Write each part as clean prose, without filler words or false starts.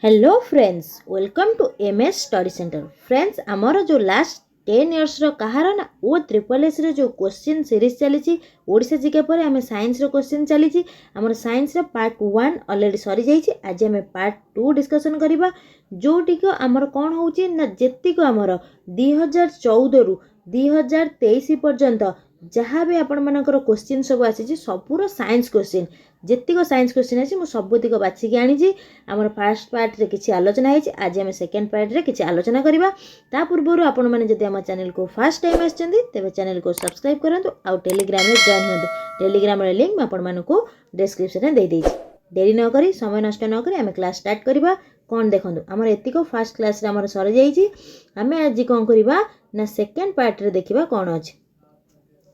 Hello friends welcome to MS study centre. Friends आमर जो last 10 years कहार ना ओ triple S रो जो क्वेश्चन सीरीज चली ओडिशा जीके पर आम साइंस रो क्वेश्चन चली आमर साइंस रो पार्ट 1 ऑलरेडी सरी जाइए। आज आम पार्ट 2 डिस्कशन करबा जोटिक आमर कौन होची ना जेतिक आमर 2014 रु 2023 पर्यंत जहाँ भी आपण मानकर क्वेश्चन सब आसी सबूर साइंस क्वेश्चन जेतिक साइंस क्वेश्चन आसी सबुतिक बाछिकी आनी आमर फास्ट पार्ट रे किछि आलोचना है। आज आम सेकेंड पार्ट रे किछि आलोचना करबा ता पूर्व आपण मैंने जदि आम चैनल को फर्स्ट टाइम आछंती तेबे चैनल को सब्सक्राइब करंतु आ टेलीग्राम रे जॉइन होंतु। टेलीग्राम रे लिंक आपण मानको डिस्क्रिप्शन रे दे देछि। देरी न करी समय नष्ट न करी आम क्लास स्टार्ट करबा। कौन देखंतु आमर एतिको फर्स्ट क्लास रे आमर सर जाइछि। आम आज कोन करबा ना सेकेंड पार्ट रे देखिबा कोन अछि।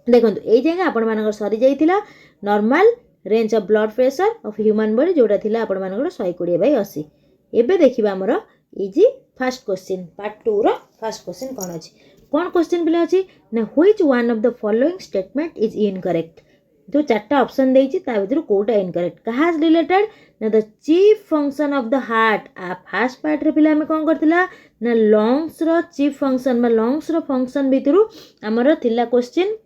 देखंतु एई जगह आपण मानकर सरी जाइतिला normal range of blood pressure of human body जोड़ा थिला आपण मानकर 120/80। एबे देखिबा हमर इजी फर्स्ट क्वेश्चन पार्ट 2 रो फर्स्ट क्वेश्चन कोन अछि। कोन क्वेश्चन बिले अछि ना which one of the following statement is incorrect. जो चारटा ऑप्शन देछि ता भितर कोटा इनकरेक्ट कहा रिलेटेड ना the chief function of the heart. आ फर्स्ट पार्ट रे पिला हम कोन करथिला ना लंग्स रो चीफ फंक्शन बा लंग्स रो फंक्शन भितरु हमर थिला क्वेश्चन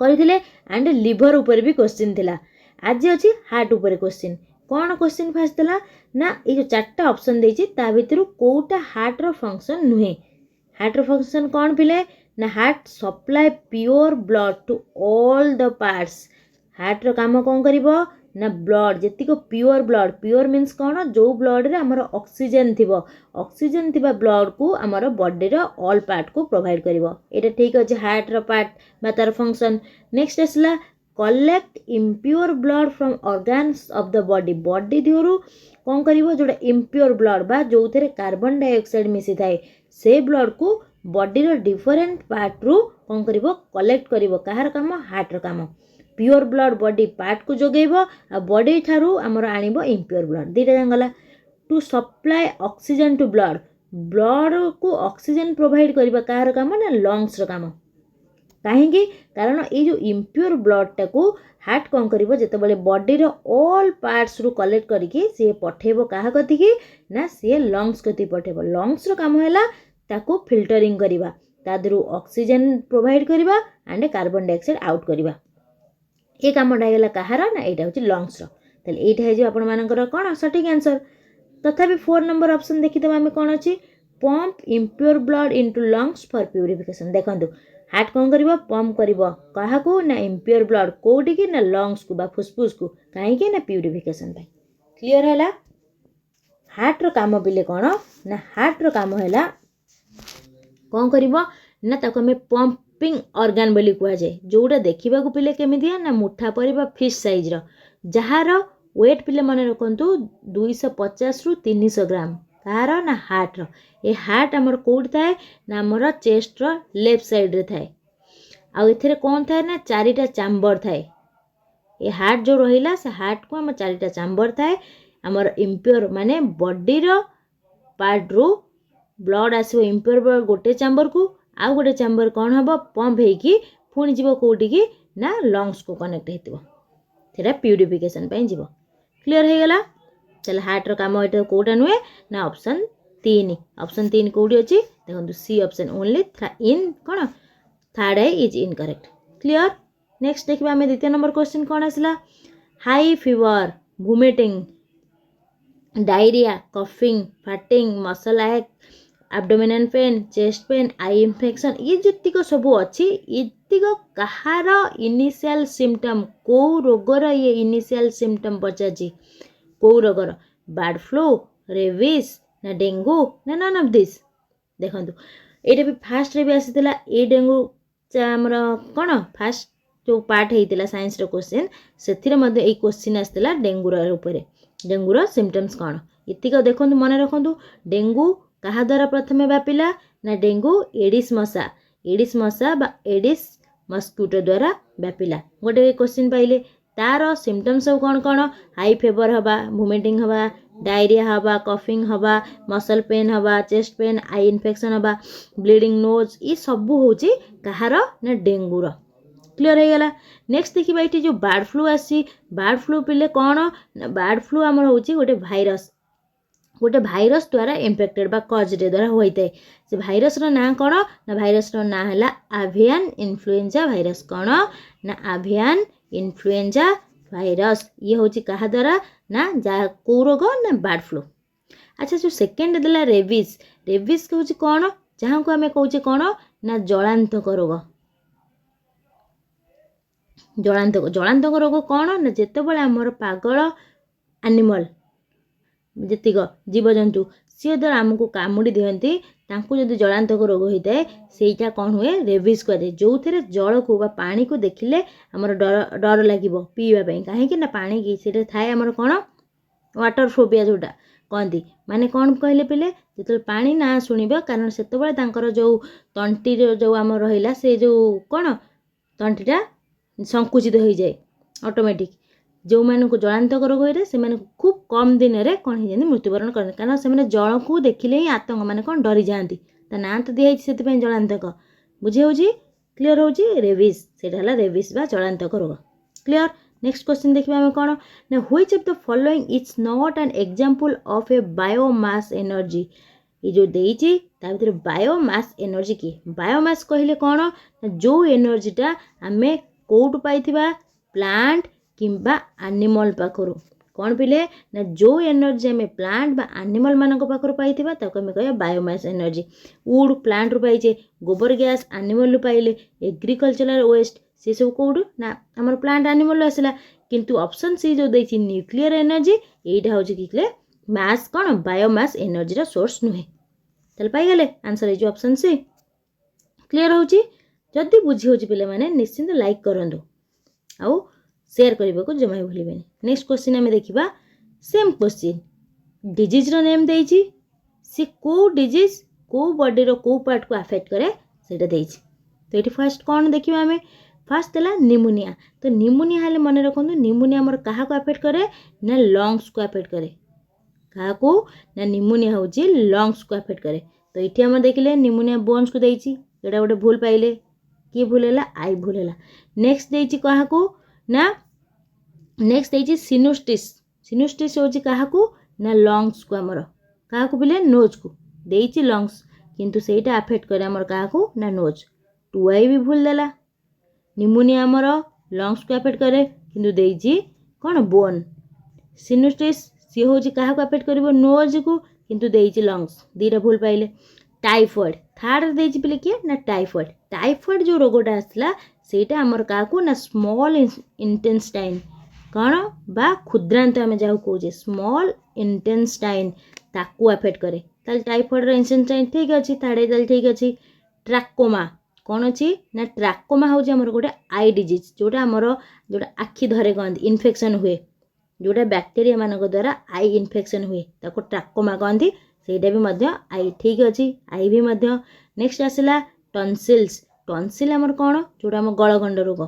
करथिले एंड लिवर ऊपर भी क्वेश्चन थिला। आज अछि हार्ट ऊपर क्वेश्चन। कौन क्वेश्चन फर्स्ट थिला ना ए जो चारटा ऑप्शन देछि ता भितरु कोटा हार्ट रो फंक्शन नुहे। हार्ट रो फंक्शन कौन पिले ना heart supply pure blood to all the parts. Heart रो काम कौन करिवो ना ब्लड जेतिको प्योर ब्लड प्योर मीन्स कौन जो ब्लड रे हमर ऑक्सीजन थिबो ऑक्सीजन थिबा ब्लड को हमर बॉडी रो ऑल पार्ट को प्रोवाइड करिवो। एटा ठीक अछि हार्ट रो पार्ट बा तार फंक्शन। नेक्स्ट असला collect impure blood from organs of the body. Body दिहरु कौन करिवो जोटा इम्प्योर ब्लड बा जो थेरे कार्बन डाइऑक्साइड मिसी थाए से ब्लड को बॉडी रो डिफरेंट पार्ट रु कौन करिवो कलेक्ट करिवो। कहार काम हार्ट रो काम प्योर ब्लड बॉडी पार्ट को जोगेइबो आ बॉडी ठारू हमर आनिबो इम्प्योर ब्लड। दीटा जंगला to supply oxygen to blood blood को ऑक्सीजन प्रोवाइड करिबा कहार काम ना लंग्स रो काम। कहीं कारण ये जो इम्प्योर ब्लड टाको हार्ट कौन करिवो जते बले बॉडी रो ऑल पार्ट्स रु कलेक्ट करिके से पठेबो काहा कथि की ना से लंग्स कथि पठेबो। लंग्स रो काम हैला ताको फिल्टरिंग करिबा ता दरु ऑक्सीजन प्रोवाइड करिबा एंड कार्बन डाइऑक्साइड आउट करिबा। ए कामटा हैला कहार ना एटा होची लंग्स रो। तले एटा हे जो आपण मानकर कोन सटीक आंसर। तथापि 4 नंबर ऑप्शन देखि देबा हमें कोन अछि pump impure blood into lungs for purification. देखंतु हार्ट कौन करिवो पंप करिवो कहा को ना इम्प्योर ब्लड कोडी की ना लंग्स को बा फुसफुस को काहे के ना प्यूरिफिकेशन भाई। क्लियर हैला। हार्ट रो काम बिले कोन ना हार्ट रो काम हैला कौन करिवो ना ताको हमें पंपिंग ऑर्गन बोली कुआ जाय जोटा देखिबा को पिले केमिदिया ना मुठा परिबा फिश साइज रो जहार वेट पिले मन रखंतु 250 रु 300 ग्राम। कहार ना हार्ट रो ए हार्ट हमर कोड थाए ना हमर चेस्ट रो लेफ्ट साइड रे थाए आ एथिरे कोन थाए ना चारिटा चैम्बर थाए। ए हार्ट जो रहिला से हार्ट को हम चारिटा चैम्बर थाए हमर इम्प्योर माने बॉडी रो पार्ट रो ब्लड आसीबो इम्प्योर ब्लड गोटे चैम्बर को आ गोटे चैम्बर कोन हबो पंप हेकी पुणी जीवो कोठी की ना लंग्स को कनेक्ट हेतिबो तेरा प्यूरिफिकेशन पई जीवो। क्लियर हे गेला। चल हार्ट रो काम एटा कोटा नुए ना ऑप्शन 3। ऑप्शन 3 कोडी अछि देखंतु सी ऑप्शन ओनली इन कोन थर्ड आई इज इनकरेक्ट। क्लियर। नेक्स्ट देखिबा हमें द्वितीय नंबर क्वेश्चन कोन आसला high fever vomiting diarrhoea coughing फाटिंग muscle ache abdominal pain chest pain eye infection ये जतिक सब अच्छी इतिक कहार इनिशियल सिम्पटम को रोगर ये इनिशियल सिम्पटम पचाची को रोगर बर्ड फ्लू रेबिस ना डेंगू ना नन ऑफ दिस। देखंतु एटा भी फास्ट रे भी आसीतिला ए डेंगू हमर कोन फास्ट जो पार्ट हेतिला साइंस रो क्वेश्चन सेथिरे मध्ये ए क्वेश्चन आसीतिला डेंगू रो ऊपर डेंगू रो सिम्पटम्स कोन इतिक देखंतु मन रखंतु डेंगू कहा द्वारा प्रथमे व्यापिला ना डेंगू एडिस मशा बा एडिस मस्किटो द्वारा व्यापिला। गोटे क्वेश्चन पाइले तार सिम्पटम्स सब कौन कौन हाई फीवर हवा वोमिटिंग हवा डायरिया हवा कफिंग हवा मसल पेन हवा चेस्ट पेन आई इन्फेक्शन हवा ब्लीडिंग नोज ये सब होची कहार ना डेंगू रो। क्लियर हो गला। नेक्स्ट देखिबा एठी जो बर्ड फ्लू आसी बर्ड फ्लू पिले कौन ना बर्ड फ्लू हमर होची गोटे भाइरस गोटे भाइरस द्वारा इन्फेक्टेड बा कजरे द्वारा होता है से भाइरस रो ना कौन ना भाइरस रो ना है एवियन इन्फ्लुएंजा भाइरस कौन ना एवियन इन्फ्लुएंजा भाइरस ये हूँ क्या द्वारा ना जा कौ रोग ना बर्ड फ्लू। अच्छा जो सेकेंड देला रेबिस रेबिस हूँ कौन जहाँ को आम कौचे कौन ना जलांतक रोग जलांतक रोग कौन ना जिते आमर पागल एनिमल जीतिक जीवजंतु सी द्वारा आमको कामुड़ी दिखती जदि जलांतक रोग होता है सेटा कौन हुए रेबिस कहते जो थे जल को पानी को देखिले आमर डर डर लगे पीवाई कहीं ना पानी की से थाए आमर कौन वाटर फोबिया जोटा कहती माने कौन कहले पिले जो पानी ना शुणव कारण से जो तंटी जो आम रहा से जो कौन तंटीटा संकुचित हो जाए ऑटोमेटिक जो मानक जलांतक रोग होता है से खूब कम दिन में कौन हो मृत्युवरण करते कारण से जल को देखिले ही आतंक मैंने कौन डरी जाती ना तो दिखाई से जलांतक बुझे हो क्लीयर हो रेबिस से रेबिस बा जलांतक रोग क्लीयर। नेक्स्ट क्वेश्चन देखिए आम कौन ना which of the following is not an example of A biomass energy ये जो देइछि ता भीतर बायोमास एनर्जी की बायोमास कहले कौन ना जो एनर्जीटा आमे कोउट पाइथिबा प्लांट किंबा एनिमल पाखरु कौन पिले ना जो एनर्जी आम प्लांट बा एनिमल मानक पाखरु पाइथिबा ताको आमे कहया बायोमास एनर्जी वुड प्लांट रु पाइछे गोबर गैस एनिमल रु पाइले एग्रीकल्चरल वेस्ट से सब कौटू ना आमर प्लांट एनिमल आसला किंतु ऑप्शन सी जो देछि न्यूक्लियर एनर्जी एटा होछि कि मास कौन बायोमास एनर्जी रा सोर्स नुहे तल पाई गले आंसर है जो ऑप्शन सी क्लियर होछि जदि बुझी होछि पिले माने निश्चिंत लाइक करंतु आउ शेयर करने को जमा भूलें। नेक्स्ट क्वेश्चन आम देखा सेम क्वेश्चन डिजीज रो नेम देइछि सी को डिजीज को बॉडी रो को पार्ट को अफेक्ट करे सेटा देइछि तो ये फर्स्ट कौन देखिए आम फर्स्ट देला निमोनिया तो निमोनिया हेले मन रखु निमोनिया आमर क्या अफेक्ट करे ना लंग्स को अफेक्ट करे क्या ना निमोनिया हूँ लंग्स को अफेक्ट करे तो ये आम देखिले निमोनिया बोन्स को देइछि एटा गोटे भूल पाइले किए भूल है आई भूल है। नेक्स्ट देइछि क्या ना नेक्स्ट देइछि सिनुस्टिस सिनुस्टिस होछि काहाकू ना लंग्स को आमर काहाकू बिले नोज को देइछि लंग्स किंतु सेटा अफेक्ट करे आमर काहाकू ना नोज टुआई भी भूल देला निमोनिया आमर लंग्स को अफेक्ट करे किंतु देइछि कोन बोन सिनुस्टिस सी होछि काहाकू अफेक्ट करिवो नोज को किंतु देइछि लंग्स दीटा भूल पाइले। टाइफॉइड थर्ड देइछि पिले किए ना टाइफॉइड टाइफॉइड जो रोगटा आसला सेटा आमर काहाकू ना स्मॉल इंटेस्टाइन कौन बा क्षुद्रांत आम जहाँ कहे स्मॉल इंटेस्टाइन ताकू अफेक्ट करे ताल टाइफॉइड इंटेस्टाइन ठीक अच्छी ताड़े ताल ठीक अच्छी। ट्राकोमा कौन अच्छी ना ट्राकोमा हूँ आमर गोटे आई डिजीज जोटा आमर जोटा आखि धरे कहती इन्फेक्शन हुए जोटा बैक्टेरिया मानक द्वारा आई इन्फेक्शन हुए ताको ट्राकोमा कहती सेटा भी मध्य आई ठीक अच्छी आई भी मध्य। नेक्स्ट आसला टॉन्सिल्स टॉन्सिल आमर कौन जोटा आम गलगंड रोग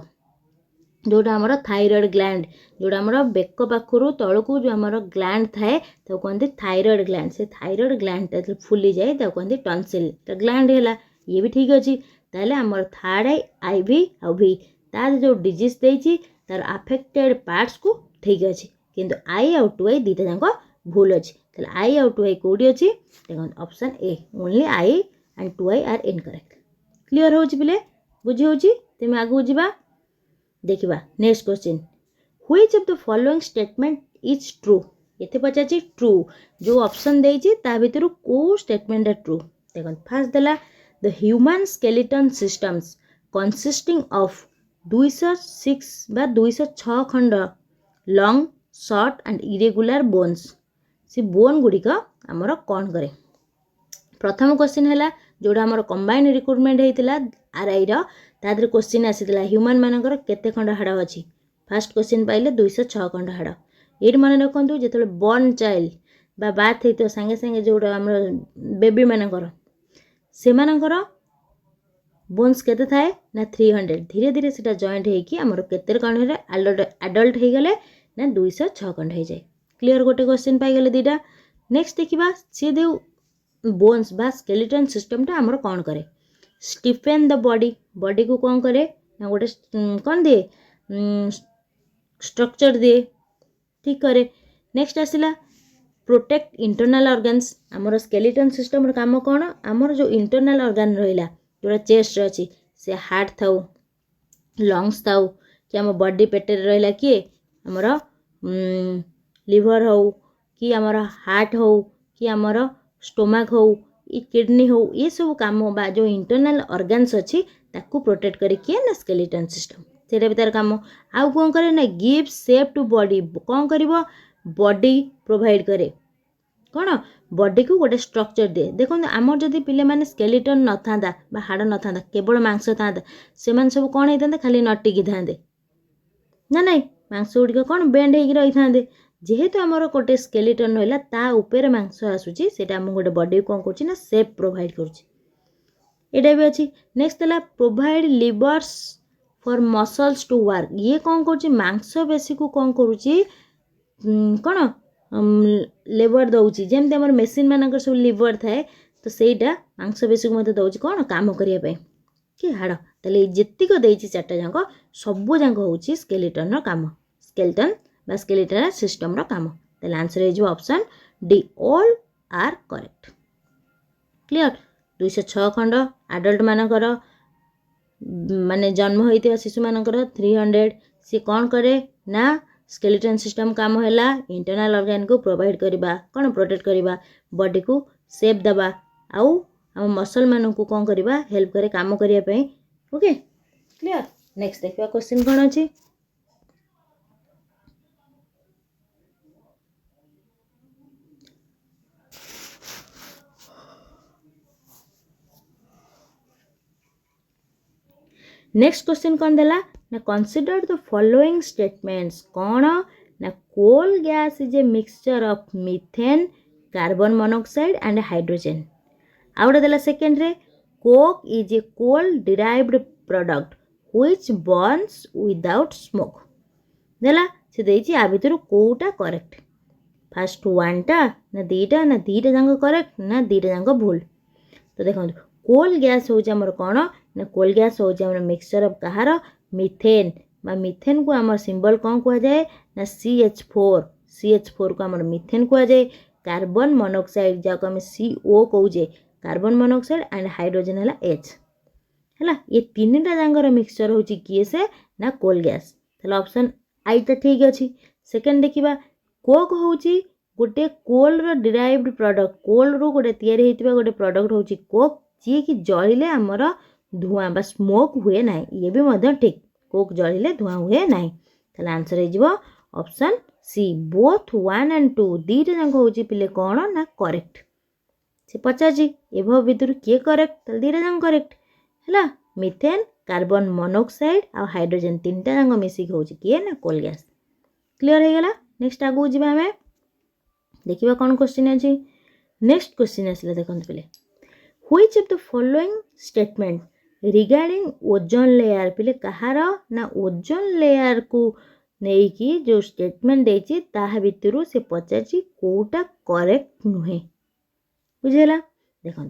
जोटा आमर थायराइड ग्लैंड जोटा आमर बेक पाखरु तलकू जो आमर ग्लैंड थाए तो कहते थायराइड ग्लैंड से थायराइड ग्लैंड फुली जाए तो कहते टॉन्सिल तो ग्लैंड है ये भी ठीक अच्छी ताले आमर थर्ड आई भी आ भी तार जो डिजीज देइछि तार अफेक्टेड पार्ट्स को ठीक अच्छी किंतु आई आउ टू आई दीटा जाक भूल अच्छी ताले आई आउ टू आई कोडी अच्छी देखो option A only I and two I are incorrect clear हो पिले बुझी होछि तेमे आगु जिबा देखिबा। Next question which of the following statement is true ये पचार ट्रू जो ऑप्शन देइछि ता भीतर को स्टेटमेंट ट्रू देखो फर्स्ट देला the human skeleton systems consisting of 206 बा 206 खंड long short and irregular bones से बोन गुड़िक आमर कौन करे। प्रथम क्वेश्चन है जोड़ा आमर कंबाइन रिक्रुटमेंट होता आरआई तादर क्वेश्चन आसीला ह्यूमन मानकर केते खंड हाड़ अच्छी फास्ट क्वेश्चन पाइले 206 खंड हाड़ ये मन रखु जो बर्न चाइल्ड बा बाथ होता सागे सागे जोड़ा आम बेबी मानकर से बोन्स केते थाए ना 300 धीरे धीरे से जॉइंट होगी आमर केते खंड एडल्ट हो गले ना 206 खंड हो जाए क्लीयर गोटे क्वेश्चन पाइगले दीटा। नेक्स्ट देखा सी दे बोन्स बा स्केलेटन सिस्टमटा आमर कौन करे स्टिफेन द बॉडी बॉडी को कौन करे ना गोटे कौन दिए स्ट्रक्चर दिए ठीक करे। नेक्स्ट आसला प्रोटेक्ट इंटरनल ऑर्गन्स आमर स्केलेटन सिस्टम काम कौन आमर जो इंटरनल ऑर्गन रहा जोड़ा चेस्ट अच्छी से हार्ट थाउ लंग्स थाउ कि आम बॉडी पेट रहा किए आमर लिवर हो कि आमर हार्ट हो कि आमर स्टोमक हो किडनी हो ये सब काम बा जो इंटरनल ऑर्गन्स अच्छी ताकू प्रोटेक्ट करिए ना स्केलेटन सिस्टम से भी तार काम आउ कौन करे ना गिव शेप टू बॉडी कौन कर बॉडी प्रोवाइड करे कौन बॉडी को गोटे स्ट्रक्चर दिए देखो आमर जदि पिले माने स्केलेटन न था हाड़ न था केवल मांस था से सब कौन होता खाली नटिकी था ना नहीं मांस गुड़िक कौन बेंड हो रही था जेहेतु आमर गोटे स्केलेटन रहा ता ऊपर मांस आसूची से आम गोटे बॉडी कौन कर शेप प्रोवाइड करा भी अच्छी नेक्स्ट है provide levers for muscles to work ये कौन कर मांस पेशी को कौन करुच्ची कौन लेबर दौची जमती आम मेसीन मानक सब लिवर थाए तो सहीटा मांस पेशी को दौर कौन काम करने कि हाड़ ताले जेतिक देती चार्टा जाक सबू जाक हूँ स्केलेटन काम स्केलेटन बा स्केलेटन सिस्टम काम ताले आंसर हो option D all are correct clear 206 खंड आडल्ट मानकर माने जन्म होता शिशु मानकर 300 सी कौन करे ना स्केलेटन सिस्टम काम है इंटरनल ऑर्गन को प्रोवाइड करवा कौन प्रोटेक्ट करवा बॉडी को शेप देवा आउ आम मसल मान को कौन करवा हेल्प करे काम करने ओके क्लियर नेक्स्ट देखा क्वेश्चन कौन अच्छी नेक्स्ट क्वेश्चन कौन देला ना कंसीडर द फॉलोइंग स्टेटमेंट्स कौन ना coal gas is a mixture of methane carbon monoxide and hydrogen out देला सेकेंड रे coke is a coal derived product which burns without smoke देला से देछि आ भितर कोटा करेक्ट फर्स्ट वनटा ना दीटा जांग करेक्ट ना दीटा जांग भूल तो देखो कोल गैस हूँ आमर कौन ना कोल गैस हूँ आम मिक्सचर ऑफ कहार मिथेन बा मिथेन को आम सिंबल कौन कह जाए ना CH4 को आम मिथेन कह जाए कार्बन मोनोक्साइड जहाँ आम CO कहे कार्बन मोनोक्साइड एंड हाइड्रोजन है H है ये तीन टा जांगर मिक्सचर हूँ किए से ना कोल गैस ऑप्शन आई तो ठीक अच्छे सेकेंड देखा कोक हूँ गोटे कोल डिराइव्ड प्रोडक्ट कोल रू गोटे तैयारी होता गोटे प्रोडक्ट हूँ कोक जी कि जलिले आमर धुआं बा स्मोक हुए ना ये भी मध्य ठीक कोक जलिले धुआं हुए ना ताले आंसर हो ऑप्शन सी बोथ 1 and 2 दीटा जाक हूँ पिले कौन ना करेक्ट से पचार एभ भितर किए करेक्ट ताले दीटा जाक करेक्ट है मिथेन कार्बन मोनोक्साइड आ हाइड्रोजन तीनटा जाक मिसिक हूँ किए ना कोल गैस क्लीयर हो गला नेक्स्ट आगू जावा आम देखा कौन क्वेश्चन अच्छी नेक्स्ट क्वेश्चन आसला देखते पिले which of the following statement regarding ozone layer पिले कहार ना ओजोन लेयर को नहीं कि जो स्टेटमेंट देछि ताहा भितरु से पचारछि कोटा करेक्ट नुहे बुझेला देखो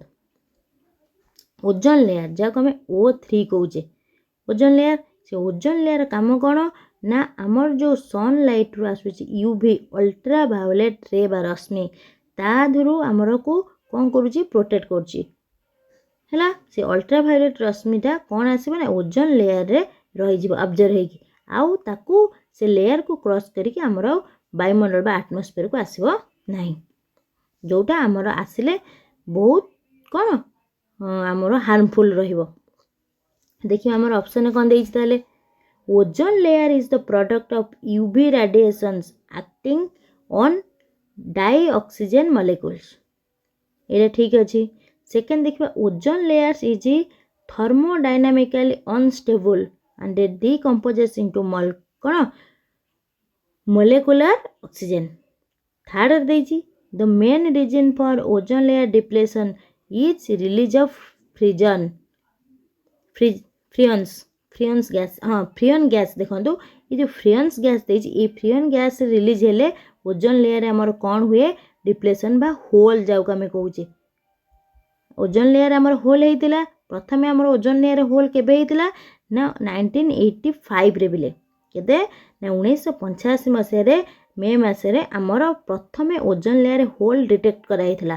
ओजोन लेयर जाको हमें O3 कहूचे ओजोन लेयर से ओजोन लेयर काम कौन ना आमर जो सनलाइट रू आसुची यूवी अल्ट्रा वायोलेट रे बा रश्मि ता धुरु आमर को कौन करुची प्रोटेक्ट करुची है से अल्ट्रा वायोलेट रश्मिटा कौन आसो ना ओजोन लेयर रे रही ऑब्जर्व होगी आउ ताकू से लेयर को क्रॉस करके आमर वायुमंडल बा एटमॉस्फेयर को आसो ना जोटा आमर आसिले बहुत कौन आमर हार्मफुल रहिबो देखिए आमर ऑप्शन कौन देइछि ताले ozone layer is the product of UV radiations acting on di oxygen molecules ये ठीक अच्छे सेकेंड देखा ozone layers is thermodynamically unstable and decomposes into कौन मोलेकुलर ऑक्सीजन थर्ड देछि the main reason for ozone layer depletion is release of freons gas हाँ freon gas देखो ये जो फ्रियंस गैस देछि ये फ्रियन गैस रिलीज हेले ओजोन लेयर आमर कौन हुए डिप्लेशन बा होल जाऊ आम कहे ओजोन लेयर आमर होल होता प्रथम आमर ओजोन लेयर होल केबे होता ना 1985 रे बिले केदे ना 1985 मसीह मे मसरे आमर प्रथम ओजोन लेयर होल डिटेक्ट कराइला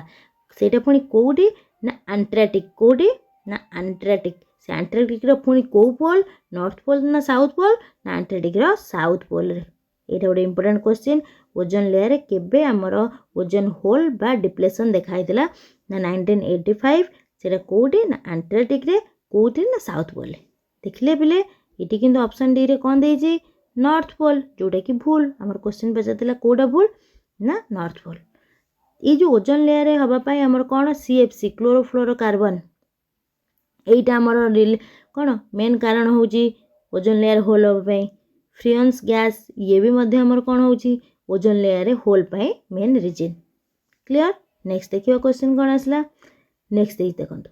सेटा पुणी कोडी ना आंटार्कटिक कोडी ना आंटार्कटिक से आंटार्कटिक रो पुणी को पोल नॉर्थ पोल ना साउथ पोल ना आंटार्कटिक रो साउथ पोल रे एटा गोटे इंपोर्टेंट क्वेश्चन ओजोन लेयर केबे आमर ओजोन होल बा डिप्लेशन देखाइला ना 1985 सेटा कोडी ना आंटार्कटिक रे कोडी ना साउथ पोल देखले बिले इटी किंतु ऑप्शन डी रे कोन देजी नॉर्थ पोल जोटा कि भूल आमर क्वेश्चन पचारला कोडा भूल ना नॉर्थ पोल ये जो ओजोन लेयर हवा पाई आमर कोन सीएफसी क्लोरोफ्लोरोकार्बन एटा आमर कोन मेन कारण होची ओजोन लेयर होल हवा पाई फ्रियंस गैस ये भी मध्य आमर कोन होची ओजोन लेयर होल पाई मेन रीजन क्लियर नेक्स्ट देखियो क्वेश्चन कोन आसला नेक्स्ट देखंतु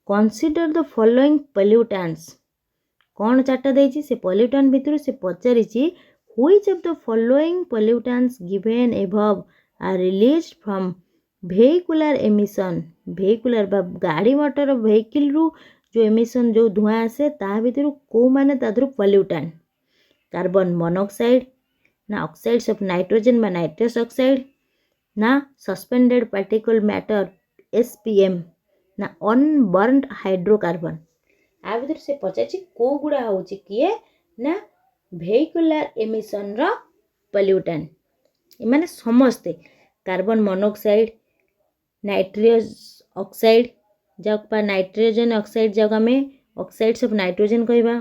कंसीडर द फॉलोइंग पोल्यूटेंट्स कौन चार्टा देछि से पोल्यूटेंट भितर से पचारिछि which of the following pollutants given above are released from vehicular emission vehicular बा गाड़ी मोटर वेहिकल रु जो एमिशन जो धुआं आसे ता भितर को माने तादरु पोल्यूटेंट कार्बन मोनोक्साइड ना ऑक्साइड्स ऑफ नाइट्रोजन बा नाइट्रस ऑक्साइड ना सस्पेंडेड पार्टिकल मैटर एसपीएम ना अनबर्न्ड हाइड्रोकार्बन आ भीतर से पचाची को गुड़ा होची किए ना वेहिकुलर एमिशन रो पोल्यूटेंट माने समस्ते कार्बन मोनोक्साइड नाइट्रस ऑक्साइड जक पा नाइट्रोजन ऑक्साइड जक में ऑक्साइड्स ऑफ नाइट्रोजन कहबा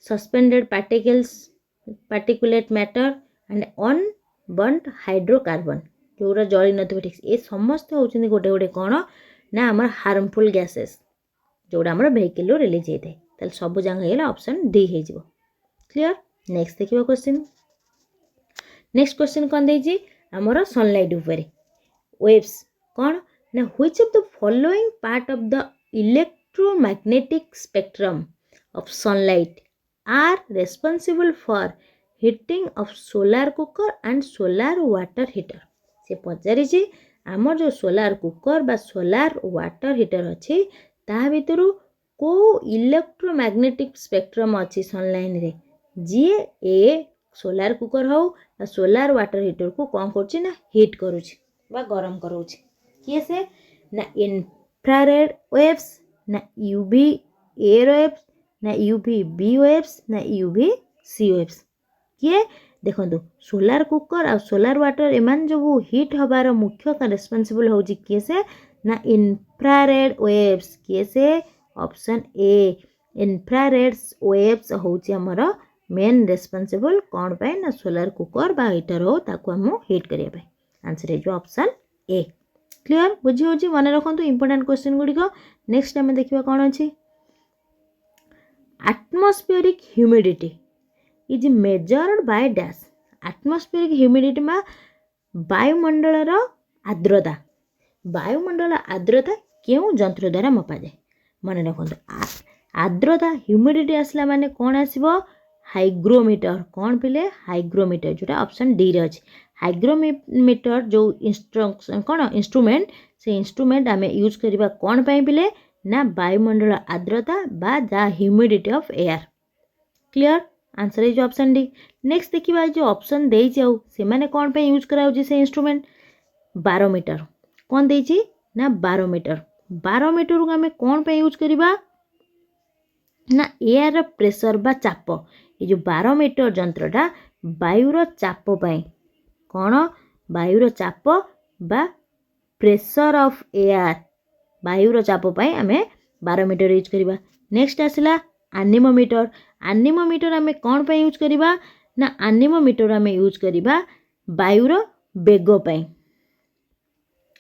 suspended particulate matter and unburned hydrocarbon जोरा जळी नथिबे ठीक ए समस्त होचनी गोटे गोटे कोन ना हमर हार्मफुल गैसेस जोड़ा आमर वेहिकल रिलीज होता है ताल सब जंग हेला ऑप्शन डी हे जिवो क्लियर नेक्स्ट देखिबा क्वेश्चन नेक्स्ट क्वेश्चन कोन देजी आमर सनलाइट ऊपर वेव्स कोन ना which of the following part of the electromagnetic spectrum of sunlight are responsible for heating of solar cooker and solar water heater से पचारि छी आमर जो सोलार कुकर बा सोलार वाटर हीटर अछि ता भितर को इलेक्ट्रोमैग्नेटिक स्पेक्ट्रम अच्छी सनलाइन रे जी ए सोलार कुकर हो सोलार वाटर हीटर को कौन कर ना हीट करुछि बा गरम करुछि किए से ना इंफ्रारेड वेव्स ना यूवी ए वेव्स ना यूवी बी वेव्स ना यूवी सी वेव्स किए देखो सोलार कुकर आ सोलार वाटर एमान जो हीट हबार मुख्य रेस्पॉन्सिबल होछि किए से ना इंफ्रारेड वेव्स किए से ऑप्शन ए इंफ्रारेड वेव्स होछि हमर मेन रेस्पॉन्सिबल कौन पाए ना सोलार कुकर बा हीटर हो ताको हम हीट करिया पाए आंसर है जो ऑप्शन ए क्लियर बुझी होछि मन रखंतु इंपोर्टेंट क्वेश्चन गुडी को नेक्स्ट हम देखिबा कोन अछि atmospheric humidity is measured by dash atmospheric humidity में वायुमंडल आर्द्रता वायुमंडल आर्द्रता क्यों जंत्र द्वारा मपा जाए मन रखो आर्द्रता ह्यूमिडिटी आसला माने कौन आसीबो हाइग्रोमीटर कौन पिले हाइग्रोमीटर जोटा ऑप्शन डी रे अछि हाइग्रोमीटर जो इंस्ट्रक्शन कौन इंस्ट्रूमेंट से इंस्ट्रूमेंट आमे यूज करिबा कौन पाई पिले ना वायुमंडल आर्द्रता बा the humidity of air clear answer is option D next देखिबा जो ऑप्शन देई जाऊ से माने कौन पे यूज कराउ जे से इंस्ट्रूमेंट बारोमीटर कौन देई ना बारोमीटर बारोमीटर को हमें कौन पे यूज करिबा ना एयर प्रेशर बा चाप ये जो बारोमीटर जंत्रटा वायुर चाप पाई कौन वायुर चाप बा प्रेशर ऑफ एयर वायुर चाप पाई हमें बारोमीटर यूज करिबा नेक्स्ट आसला एनीमोमीटर एनीमोमीटर हमें कौन पे यूज करिबा ना एनीमोमीटर हमें यूज करिबा वायुर बेग पाई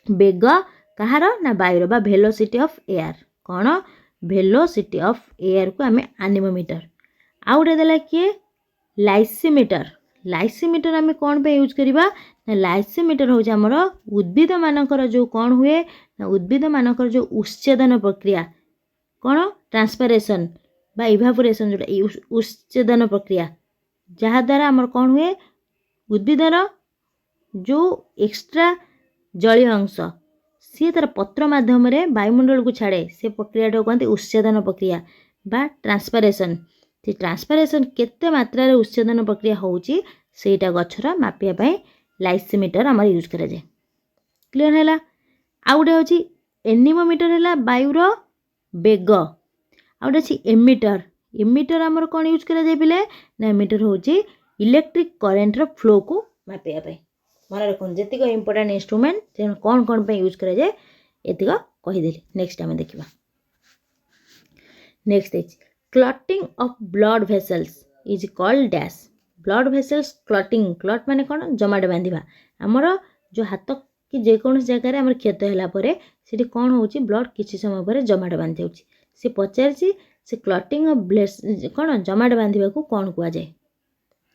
बेग कहार ना वायुर बा वेलोसिटी ऑफ एयर कौन वेलोसिटी ऑफ एयर को हमें एनीमोमीटर आउ गोटे देला किए लाइसीमीटर लाइसीमीटर हमें कौन पे यूज करिबा ना लाइसीमीटर हो हमर उद्भिद मानकर जो कौन हुए ना उद्भिद मानकर जो उच्छेदन प्रक्रिया कौन ट्रांसपिरेशन बा इवापोरेशन जोटा उच्छेदन प्रक्रिया जहाँ द्वारा आमर कौन हुए उद्भिदर जो एक्स्ट्रा जलीय अंश सी तार पत्र माध्यम वायुमंडल को छाड़े से प्रक्रिया कहते उच्छेदन प्रक्रिया बा ट्रांसपिरेशन से ट्रांसपिरेशन केते मात्रा रे उच्छेदन प्रक्रिया होउची ସେଇଟା ଗଛର ମାପିବା ପାଇଁ ଲାଇସିମିଟର ଆମର ୟୁଜ୍ କରାଯାଏ। କ୍ଲିୟର ହେଲା। ଆଉ ଗୋଟେ ହେଉଛି ଏନିମୋମିଟର ହେଲା ବାୟୁର ବେଗ। ଆଉ ଗୋଟେ ଅଛି ଏମିଟର। ଏମିଟର ଆମର କ'ଣ ୟୁଜ୍ କରାଯାଏ ପିଲେ? ନା ଏମିଟର ହେଉଛି ଇଲେକ୍ଟ୍ରିକ୍ କରେଣ୍ଟର ଫ୍ଲୋକୁ ମାପିବା ପାଇଁ। ମନେ ରଖନ୍ତୁ ଯେତିକ ଇମ୍ପୋର୍ଟାଣ୍ଟ ଇନଷ୍ଟ୍ରୁମେଣ୍ଟ ତେଣୁ କ'ଣ କ'ଣ ପାଇଁ ୟୁଜ୍ କରାଯାଏ ଏତିକ କହିଦେଲି। ନେକ୍ସଟ ଆମେ ଦେଖିବା। ନେକ୍ସଟ ହେଇଛି clotting of blood vessels is called dash. Blood vessels clotting, clot ମାନେ କ'ଣ? ଜମାଟ ବାନ୍ଧିବା। ଆମର ଯେଉଁ ହାତ କି ଯେକୌଣସି ଜାଗାରେ ଆମର କ୍ଷତ ହେଲା ପରେ ସେଠି କ'ଣ ହେଉଛି? ବ୍ଲଡ୍ କିଛି ସମୟ ପରେ ଜମାଟ ବାନ୍ଧି ଯାଉଛି। ସେ ପଚାରିଛି ସେ କ୍ଲଟିଂ ଅଫ୍ କ'ଣ ଜମାଟ ବାନ୍ଧିବାକୁ କ'ଣ କୁହାଯାଏ?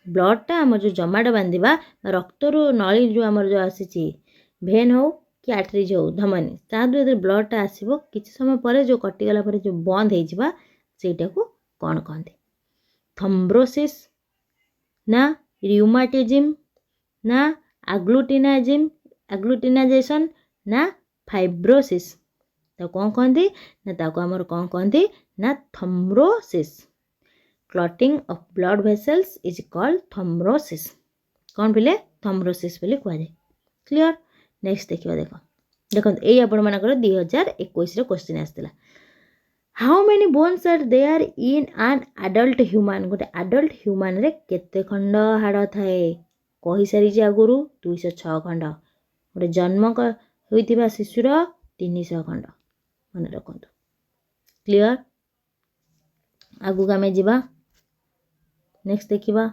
ବ୍ଲଡ୍ଟା ଆମର ଯେଉଁ ଜମାଟ ବାନ୍ଧିବା ରକ୍ତରୁ ନଳୀ ଯେଉଁ ଆମର ଯେଉଁ ଆସିଛି ଭେନ୍ ହେଉ କି ଆର୍ଟେରିଜ୍ ହେଉ ଧମନୀ, ତା ଦ୍ୱାରା ବ୍ଲଡ୍ଟା ଆସିବ କିଛି ସମୟ ପରେ ଯେଉଁ କଟିଗଲା ପରେ ଯେଉଁ ବନ୍ଦ ହେଇଯିବା ସେଇଟାକୁ କ'ଣ କହନ୍ତି? ଥ୍ରୋମ୍ବୋସିସ୍ ନା ରିଉମାଟିଜିମ୍ ନା ଆଗ୍ଲୁଟିନାଇଜେସନ୍ ନା ଫାଇବ୍ରୋସିସ୍। ତାକୁ କ'ଣ କହନ୍ତି? ନା ତାକୁ ଆମର କ'ଣ କହନ୍ତି? ନା thrombosis. Clotting of blood vessels is called thrombosis. କ'ଣ ପିଲେ? ଥ୍ରୋମ୍ବୋସିସ୍ ବୋଲି କୁହାଯାଏ। କ୍ଲିୟର। ନେକ୍ସଟ ଦେଖିବା। ଦେଖନ୍ତୁ ଏଇ ଆପଣମାନଙ୍କର 2021ର କ୍ୱେଶ୍ଚିନ୍ ଆସିଥିଲା। How many bones are there in an adult human. ଗୋଟେ ଆଡଲ୍ଟ ହ୍ୟୁମାନରେ କେତେ ଖଣ୍ଡ ହାଡ଼ ଥାଏ? କହିସାରିଛି ଆଗରୁ 206 ଖଣ୍ଡ। ଗୋଟେ ଜନ୍ମ ହୋଇଥିବା ଶିଶୁର 300 ଖଣ୍ଡ। ମନେ ରଖନ୍ତୁ। କ୍ଲିୟର। ଆଗକୁ ଆମେ ଯିବା। ନେକ୍ସଟ ଦେଖିବା।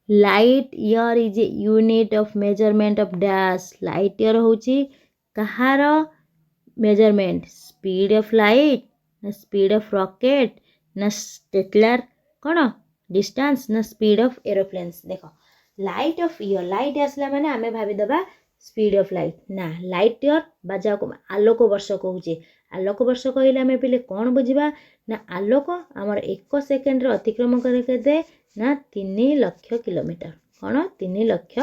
Light year is a unit of measurement of dash. Light year ହେଉଛି କାହାର ମେଜରମେଣ୍ଟ? ସ୍ପିଡ୍ ଅଫ୍ ଲାଇଟ୍ ନା ସ୍ପିଡ୍ ଅଫ୍ ରକେଟ୍ ନା ଷ୍ଟେଟଲାର କ'ଣ ଡିଷ୍ଟାନ୍ସ ନା ସ୍ପିଡ୍ ଅଫ୍ ଏରୋପ୍ଲେନ୍ସ। ଦେଖ ଲାଇଟ୍ ଅଫ୍ ଇୟର, ଲାଇଟ୍ ଆସିଲା ମାନେ ଆମେ ଭାବିଦେବା ସ୍ପିଡ୍ ଅଫ୍ ଲାଇଟ୍। ନା ଲାଇଟ୍ ଇୟର ବା ଯାହାକୁ ଆଲୋକ ବର୍ଷ କହୁଛେ, ଆଲୋକ ବର୍ଷ କହିଲେ ଆମେ ପିଲେ କ'ଣ ବୁଝିବା? ନା ଆଲୋକ ଆମର 1 ସେକେଣ୍ଡରେ ଅତିକ୍ରମ କରେ କେତେ? ନା 3 ଲକ୍ଷ କିଲୋମିଟର। କ'ଣ? 3 ଲକ୍ଷ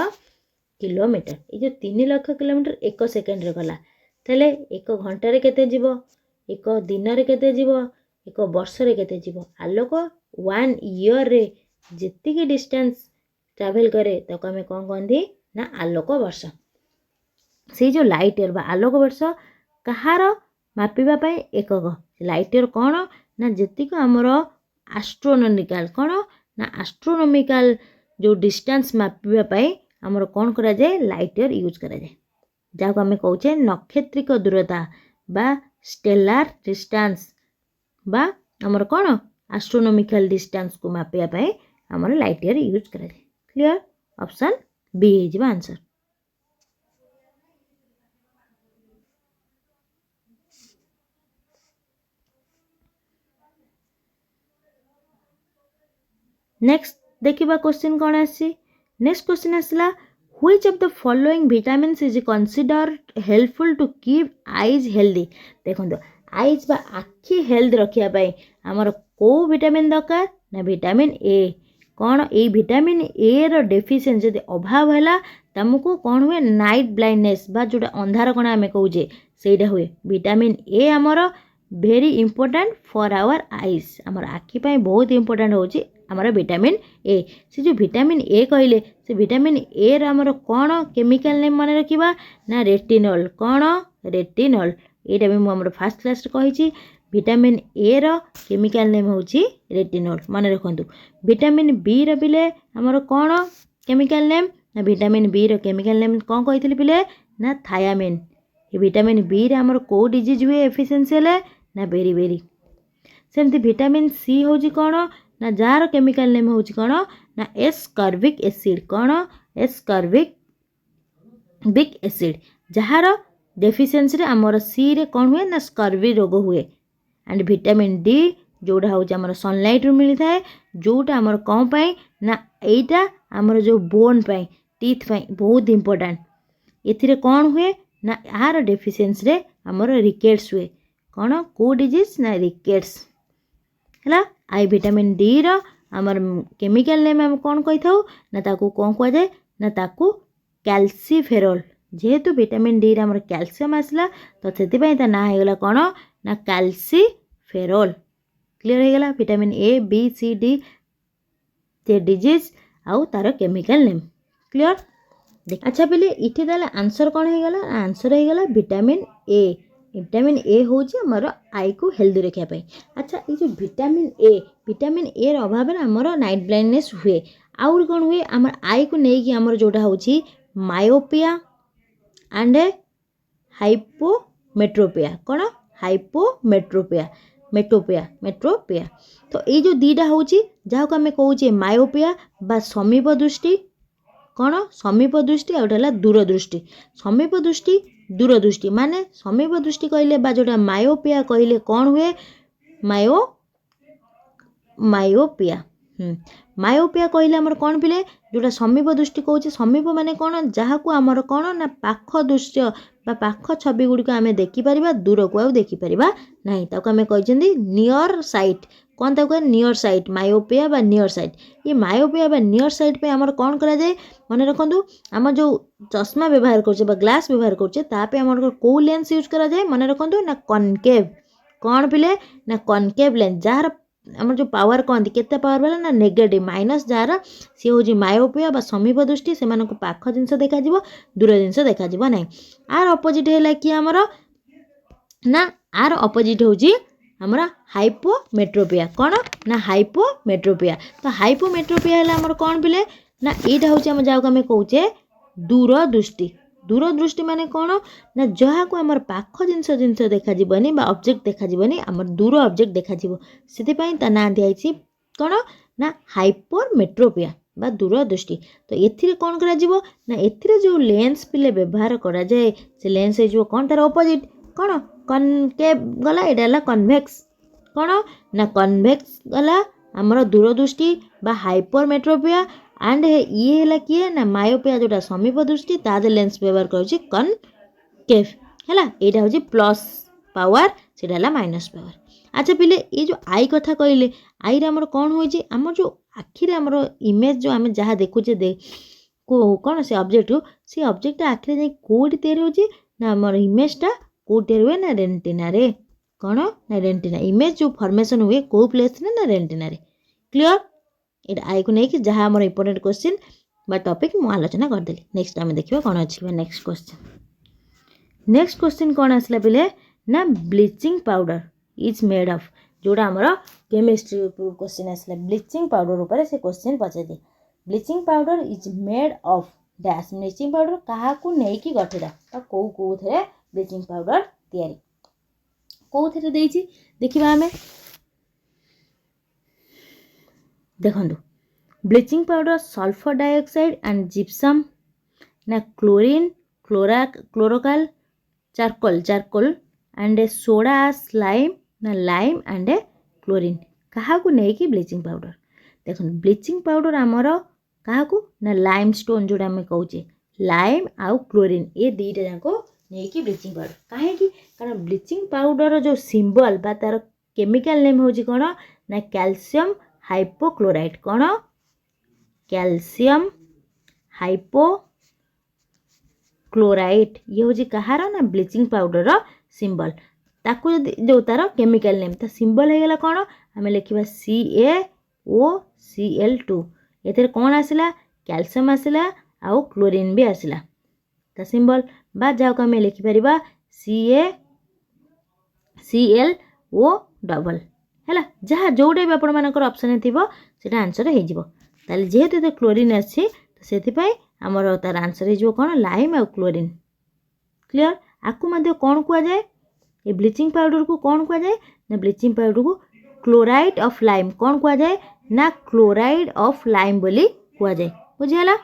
କିଲୋମିଟର। ଏଇ ଯେଉଁ 3 ଲକ୍ଷ କିଲୋମିଟର 1 ସେକେଣ୍ଡରେ ଗଲା, ତାହେଲେ 1 ଘଣ୍ଟାରେ କେତେ ଯିବ? 1 ଦିନରେ କେତେ ଯିବ? 1 ବର୍ଷରେ କେତେ ଯିବ? ଆଲୋକ 1 ଇୟରରେ ଯେତିକି ଡିଷ୍ଟାନ୍ସ ଟ୍ରାଭେଲ୍ କରେ ତାକୁ ଆମେ କ'ଣ କହନ୍ତି? ନା ଆଲୋକ ବର୍ଷ। ସେଇ ଯେଉଁ ଲାଇଟ୍ ଇୟର ବା ଆଲୋକ ବର୍ଷ କାହାର ମାପିବା ପାଇଁ ଏକକ? ଲାଇଟ୍ ଇୟର କ'ଣ? ନା ଯେତିକି ଆମର ଆଷ୍ଟ୍ରୋନୋମିକାଲ କ'ଣ? ନା ଆଷ୍ଟ୍ରୋନୋମିକାଲ ଯେଉଁ ଡିଷ୍ଟାନ୍ସ ମାପିବା ପାଇଁ ଆମର କ'ଣ କରାଯାଏ? ଲାଇଟ୍ ଇୟର ୟୁଜ୍ କରାଯାଏ। ଯାହାକୁ ଆମେ କହୁଛେ ନକ୍ଷତ୍ରିକ ଦୂରତା ବା ଷ୍ଟେଲାର ଡିଷ୍ଟାନ୍ସ ବା ଆମର କ'ଣ ଆଷ୍ଟ୍ରୋନୋମିକାଲ ଡିଷ୍ଟାନ୍ସକୁ ମାପିବା ପାଇଁ ଆମର ଲାଇଟ୍ ଇୟର ୟୁଜ୍ କରାଯାଏ। କ୍ଲିୟର। ଅପସନ୍ ବି ହେଇଯିବ ଆନ୍ସର। ନେକ୍ସଟ ଦେଖିବା କ୍ୱେଶ୍ଚିନ୍ କ'ଣ ଆସିଛି। ନେକ୍ସଟ କ୍ୱେଶ୍ଚିନ୍ ଆସିଲା which of the following vitamins is considered helpful to keep eyes healthy। ଦେଖନ୍ତୁ ଆଇଜ୍ ବା ଆଖି ହେଲ୍ଥ ରଖିବା ପାଇଁ ଆମର କେଉଁ ଭିଟାମିନ୍ ଦରକାର? ନା ଭିଟାମିନ୍ ଏ। କ'ଣ ଏଇ ଭିଟାମିନ୍ ଏ ର ଡେଫିସିଏନ୍ସି ଯଦି ଅଭାବ ହେଲା ତମକୁ କ'ଣ ହୁଏ? ନାଇଟ୍ ବ୍ଲାଇଣ୍ଡନେସ୍ ବା ଯେଉଁଟା ଅନ୍ଧାର କଣା ଆମେ କହୁଛେ ସେଇଟା ହୁଏ। ଭିଟାମିନ୍ ଏ ଆମର very important for our eyes. ଆମର ଆଖି ପାଇଁ ବହୁତ ଇମ୍ପୋର୍ଟାଣ୍ଟ ହେଉଛି ଆମର ଭିଟାମିନ୍ ଏ। ସେ ଯେଉଁ ଭିଟାମିନ୍ ଏ କହିଲେ ସେ ଭିଟାମିନ୍ ଏ ର ଆମର କ'ଣ କେମିକାଲ ନେମ୍ ମନେ ରଖିବା? ନା ରେଟିନଲ୍। କ'ଣ? ରେଟିନଲ୍। ଏଇଟା ବି ମୁଁ ଆମର ଫାର୍ଷ୍ଟ କ୍ଲାସ୍ରେ କହିଛି। ଭିଟାମିନ୍ ଏ ର କେମିକାଲ ନେମ୍ ହେଉଛି ରେଟିନଲ୍। ମନେ ରଖନ୍ତୁ। ଭିଟାମିନ୍ ବି ର ପିଲେ ଆମର କ'ଣ କେମିକାଲ ନେମ୍? ନା ଭିଟାମିନ୍ ବି ର କେମିକାଲ ନେମ୍ କ'ଣ କହିଥିଲି ପିଲେ? ନା ଥାୟାମିନ୍। ଏ ଭିଟାମିନ୍ ବି ରେ ଆମର କେଉଁ ଡିଜିଜ୍ ହୁଏ ଏଫିସିଏନ୍ସି ହେଲେ? ନା ବେରି। ସେମିତି ଭିଟାମିନ୍ ସି ହେଉଛି କ'ଣ? ନା ଯାହାର କେମିକାଲ ନେମ୍ ହେଉଛି କ'ଣ? ନା ଏସ୍କର୍ବିକ୍ ଏସିଡ୍। କ'ଣ? ଏସ୍କର୍ବିକ୍ ଏସିଡ୍। ଯାହାର ଡେଫିସିଏନ୍ସିରେ ଆମର ସିରେ କ'ଣ ହୁଏ? ନା ସ୍କର୍ବି ରୋଗ ହୁଏ। ଆଣ୍ଡ ଭିଟାମିନ୍ ଡି ଯେଉଁଟା ହେଉଛି ଆମର ସନଲାଇଟ୍ରୁ ମିଳିଥାଏ, ଯେଉଁଟା ଆମର କ'ଣ ପାଇଁ? ନା ଏଇଟା ଆମର ଯେଉଁ ବୋନ୍ ପାଇଁ ଟିଥ୍ ପାଇଁ ବହୁତ ଇମ୍ପୋର୍ଟାଣ୍ଟ। ଏଥିରେ କ'ଣ ହୁଏ? ନା ଏହାର ଡେଫିସିଏନ୍ସିରେ ଆମର ରିକେଟ୍ସ ହୁଏ। କ'ଣ? କେଉଁ ଡିଜିଜ୍? ନା ରିକେଟ୍ସ ହେଲା। ଆଇ ଭିଟାମିନ୍ ଡି ର ଆମର କେମିକାଲ ନେମ୍ ଆମେ କ'ଣ କହିଥାଉ? ନା ତାକୁ କ'ଣ କୁହାଯାଏ? ନା ତାକୁ କ୍ୟାଲସିଫେରଲ୍। ଯେହେତୁ ଭିଟାମିନ୍ ଡି ରେ ଆମର କ୍ୟାଲସିୟମ୍ ଆସିଲା ତ ସେଥିପାଇଁ ତା ନାଁ ହେଇଗଲା କ'ଣ? ନା କ୍ୟାଲସିଫେରଲ୍। କ୍ଲିୟର ହେଇଗଲା। Vitamin A B C D ସେ ଡିଜିଜ୍ आउ तार केमिकल नेम क्लियर। अच्छा पिले इठी ताले आंसर कौन हो गला आंसर हो गला विटामिन ए। विटामिन ए हूँ आमर आई को हेल्दी रखापी। अच्छा ये जो विटामिन ए अभाव में आमर नाइट ब्लाइंडनेस हुए आउर कौन हुए आम आई को लेकिन आमर जोटा हूँ मायोपिया एंड हाइपोमेट्रोपिया कौन मेट्रोपिया तो ये जो दीटा हूँ जहाँ को आम कहे मायोपिया बा समीप दृष्टि कौन समीप दृष्टि आउटा दूरदृष्टि। समीप दृष्टि दूरदृष्टि माने समीप दृष्टि कहले बा जोटा मायोपिया कहले कौन हुए मायोपिया मायोपिया कहले आमर कौन पिले जोटा समीप दृष्टि कहूँ समीप माने कौन जहाँ को आमर कौन ना पाख दृश्य बा पाख छवि गुड़िक आम देखिपर दूर को आउ देखिपर ना ताको आम कहते नियर साइट कौन ताको नियर साइट मायोपिया बा नियर साइट। ये मायोपिया बा नियर साइट पे आमर कौन करा जाए मन रखु आम जो चश्मा व्यवहार करछे बा ग्लास व्यवहार करछे तापे आमर को लेंस यूज करा जाए मन रखु ना कनकेव कौन पिले ना कनकेव लेंस जार आम जो पावर कहती केते पावर वाला ना नेगेटिव माइनस जार सी हूँ मायोपिया बा समीप दृष्टि से पाख जिनस देखा दूर जिनस देखा ना। आर अपोजिट है कि आमर ना आर अपोजिट हूँ आमर हाइपोमेट्रोपिया कौन ना हाइपोमेट्रोपिया। तो हाइपोमेट्रोपिया है आमर कौन पिले ना यहाँ हूँ आम जहाँ आम कहे दूरदृष्टि। दूरदृष्टि माने कौन ना जहाँ को आमर पाख जिनस देखानी ऑब्जेक्ट देखानी आमर दूर ऑब्जेक्ट देखा से ना दिखाई कौन ना हाइपोमेट्रोपिया बा दूरदृष्टि। तो एथिरे कौन करा जीवो ना एथिरे जो लेंस पिले व्यवहार करा जाए से लेंस हो कौन तार ऑपोजिट कौन कनकेव गला एटा कन्वेक्स कौन ना कन्वेक्स गला आमर दूरदृष्टि बा हाइपोमेट्रोपिया एंड ये है किए ना मायोपिया जोटा समीप दृष्टि तादे लेंस व्यवहार करुच्ची कनकेव है यहाँ हूँ प्लस पावर से माइनस पावर। अच्छा पिले ये जो आई कथा कहले आई आमर कौन हो आम जो आखिरे आमर इमेज जो आम जहाँ देखुचे कौन से ऑब्जेक्ट से ऑब्जेक्ट आखिरे जाए कौटी तैयारी हो ना आमर इमेजटा कौटी तैयारी हुए ना रेटिना रे कौन ना रेटिना इमेज जो फॉर्मेशन हुए कौ प्लेस ना रेटिना रे क्लियर। ये आई को लेकिन जहाँ आम इंपोर्टेंट क्वेश्चन बा टॉपिक मु आलोचना करदेली। नेक्स्ट आम देखिए कौन अच्छी नेक्स्ट क्वेश्चन कौन आसला पिले ना bleaching powder is made of जोड़ा आमर केमिस्ट्री क्वेश्चन आसला ब्लीचिंग पाउडर ऊपर से question Pachar bleaching powder is made of dash bleaching powder क्या नहीं गठित कौ थे ब्लीचिंग पाउडर तैयारी कौ थे देखा आम देखो bleaching powder sulphur dioxide and gypsum ना क्लोरीन क्लोरोकाल चारकोल एंड सोडा स्लाइम ना लाइम एंड क्लोरीन क्या नहीं ब्लीचिंग पाउडर देखो ब्लीचिंग पाउडर आमर क्या ना लाइम स्टोन जोड़ा आम कहे लाइम आउ क्लोरीन ये दुईटा जाक नहीं ब्लीचिंग पाउडर कहीं कारण ब्लीचिंग पाउडर जो सिंबल बा तार केमिकल नेम हूँ कौन ना कैल्शियम हाइपोक्लोराइड कौन कैल्शियम हाइपोक्लोराइड ये हूँ कहार ना ब्लीचिंग पाउडर सिंबल ताकू जो तार केमिकल नेम ता सिंबल हो गला कौन आम लिखा CaOCl2 ये कौन आसला कैल्शियम आसला आउ क्लोरीन भी आसला ता सिंबल बा जहाँ को आम लिखिपर CaClO डबल है जहाँ जोटा भी आपण मानकर ऑप्शन थी से आंसर हो जेहेतु ये क्लोरीन आसी तो से आमर तार आंसर हो कौन लाइम आउ क्लोरीन क्लियर। आपको मध्य कौन कह जाए ये ब्लीचिंग पाउडर को कौन कह जाए ना ब्लीचिंग पाउडर को क्लोराइड ऑफ लाइम कौन कह जाए ना क्लोराइड ऑफ लाइम बोली कह जाए बुझीगला।